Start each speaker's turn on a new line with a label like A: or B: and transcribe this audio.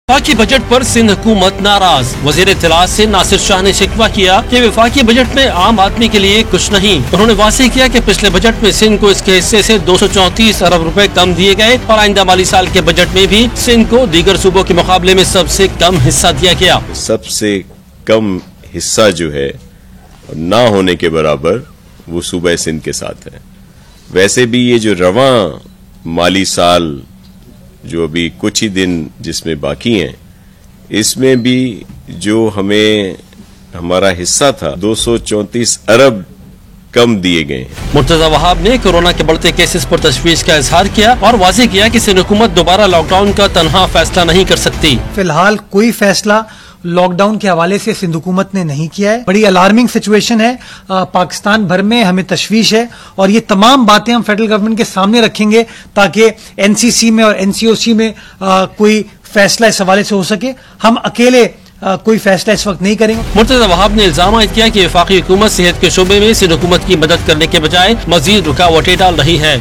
A: وفاقی بجٹ پر سندھ حکومت ناراض۔ وزیر اطلاعات سے ناصر شاہ نے شکوہ کیا کہ وفاقی بجٹ میں عام آدمی کے لیے کچھ نہیں۔ انہوں نے واضح کیا کہ پچھلے بجٹ میں سندھ کو اس کے حصے سے 234 ارب روپے کم دیے گئے اور آئندہ مالی سال کے بجٹ میں بھی سندھ کو دیگر صوبوں کے مقابلے میں سب سے کم حصہ دیا گیا۔
B: سب سے کم حصہ جو ہے نہ ہونے کے برابر وہ صوبہ سندھ کے ساتھ ہے۔ ویسے بھی یہ جو رواں مالی سال جو ابھی کچھ ہی دن جس میں باقی ہیں، اس میں بھی جو ہمیں ہمارا حصہ تھا 234 ارب کم دیے گئے ہیں۔
A: مرتضی وہاب نے کورونا کے بڑھتے کیسز پر تشویش کا اظہار کیا اور واضح کیا کہ سندھ حکومت دوبارہ لاک ڈاؤن کا تنہا فیصلہ نہیں کر سکتی۔
C: فی الحال کوئی فیصلہ لاک ڈاؤن کے حوالے سے سندھ حکومت نے نہیں کیا ہے۔ بڑی الارمنگ سچویشن ہے پاکستان بھر میں، ہمیں تشویش ہے اور یہ تمام باتیں ہم فیڈرل گورنمنٹ کے سامنے رکھیں گے تاکہ این سی سی میں اور این سی او سی میں کوئی فیصلہ اس حوالے سے ہو سکے۔ ہم اکیلے کوئی فیصلہ اس وقت نہیں کریں گے۔
A: مرتضی وہاب نے الزام عائد کیا کہ وفاقی حکومت صحت کے شعبے میں سندھ حکومت کی مدد کرنے کے بجائے مزید رکاوٹیں ڈال رہی ہے۔